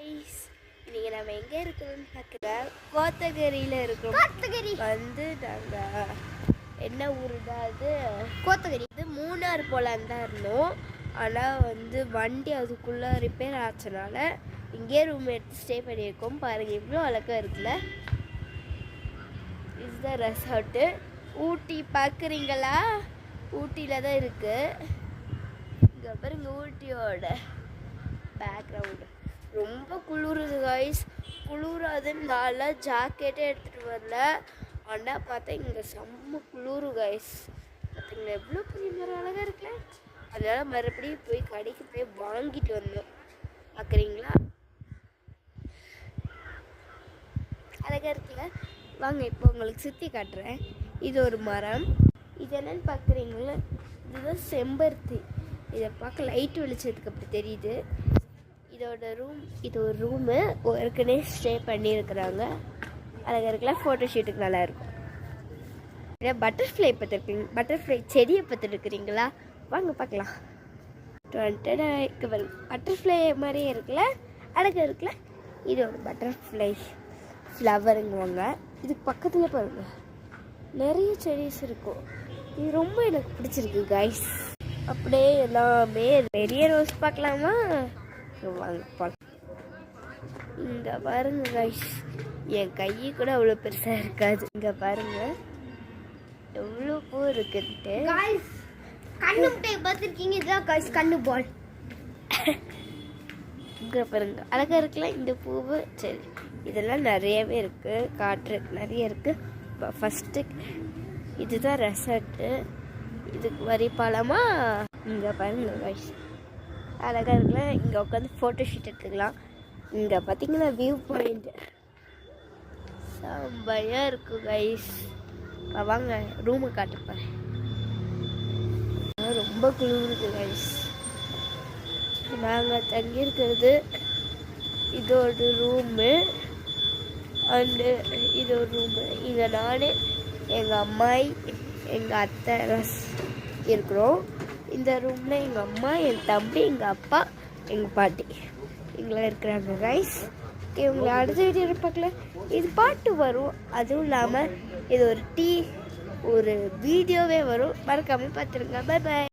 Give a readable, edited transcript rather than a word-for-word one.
இன்னைக்கு நம்ம எங்கே இருக்கிறோம்னு பார்க்குறேன். கோத்தகிரியில் இருக்கிறோம். வந்து நாங்கள் என்ன ஊருடா அது? கோத்தகிரி. இது மூணார் போலான்னு தான் இருந்தோம். ஆனால் வந்து வண்டி அதுக்குள்ளே ரிப்பேர் ஆச்சனால இங்கே ரூம் எடுத்து ஸ்டே பண்ணியிருக்கோம். பாருங்கள் இவ்வளோ அழகாக இருக்குல்ல. இதுதான் ரெசார்ட்டு. ஊட்டி பார்க்குறீங்களா? ஊட்டியில் தான் இருக்குது. இங்கே பாருங்க ஊட்டியோட பேக்ரவுண்டு. ரொம்ப குளிருது கைஸ். குளிராதுனால ஜாக்கெட்டே எடுத்துகிட்டு வரல. ஆனால் பார்த்தா இங்கே செம்ம குளிரு கைஸ். பார்த்தீங்களா எவ்வளோ பெரிய மரம் அழகாக இருக்குல்ல. அதனால் மறுபடியும் போய் கடைக்கு போய் வாங்கிட்டு வந்தோம். பார்க்குறீங்களா அழகாக இருக்குல்ல. வாங்க இப்போ உங்களுக்கு சுற்றி காட்டுறேன். இது ஒரு மரம். இது என்னன்னு பார்க்குறீங்களா? இதுதான் செம்பருத்தி. இதை பார்க்க லைட் வெளிச்சத்துக்கு அப்படி தெரியுது. இதோட ரூம். இது ஒரு ரூமு ஏற்கனவே ஸ்டே பண்ணியிருக்கிறாங்க. அழகாக இருக்கலாம். ஃபோட்டோ ஷூட்டுக்கு நல்லாயிருக்கும். பட்டர்ஃப்ளை பார்த்துருக்கீங்க? பட்டர்ஃப்ளை செடியை பார்த்துருக்குறீங்களா? வாங்க பார்க்கலாம். பட்டர்ஃப்ளை மாதிரியே இருக்குல்ல, அழகாக இருக்குல்ல. இது ஒரு பட்டர்ஃப்ளை ஃப்ளவருங்குவாங்க. இதுக்கு பக்கத்தில் பாருங்கள் நிறைய செடிஸ் இருக்கும். இது ரொம்ப எனக்கு பிடிச்சிருக்கு கைஸ். அப்படியே எல்லாமே பெரிய ரோஸ் பார்க்கலாமா? வாங்க பார்க்கலாம். இங்கே பாருங்க கைஸ், என் கை கூட அவ்வளோ பெருசாக இருக்காது. இங்கே பாருங்க எவ்வளோ பூ இருக்குன்ட்டு. கண்ணு முட்டை பார்த்துருக்கீங்க? இதுதான் கைஸ் கண்ணு பால். இங்கே பாருங்க அழகாக இருக்குல்ல இந்த பூவு. சரி இதெல்லாம் நிறையவே இருக்குது, காட்டுறதுக்கு நிறைய இருக்குது. ஃபஸ்ட்டு இதுதான் ரெசார்ட்டு. இதுக்கு வரி பாலமா. இங்கே பாருங்க கைஸ் அழகாக இருக்குல்ல. இங்கே உட்காந்து ஃபோட்டோ ஷூட் எடுத்துக்கலாம். இங்கே பார்த்தீங்கன்னா வியூ பாயிண்ட் செம்மையாக இருக்கும் கைஸ். வாங்க ரூமை காட்டுப்பேன். ரொம்ப குளிருது கைஸ். நாங்கள் தங்கியிருக்கிறது இதோட ரூமு. அண்டு இது ஒரு ரூமு. இங்கே நான் எங்கள் அம்மாய் எங்கள் அத்தை இருக்கிறோம். இந்த ரூமில் எங்கள் அம்மா, என் தம்பி, எங்கள் அப்பா, எங்கள் பாட்டி இங்கெல்லாம் இருக்கிறாங்க கைஸ். இவங்களை அடுத்த வீடியோ பார்க்கல. இது பாட்டு வரும். அதுவும் இல்லாமல் இது ஒரு வீடியோவே வரும். மறக்காமல் பார்த்துருங்க. Bye bye.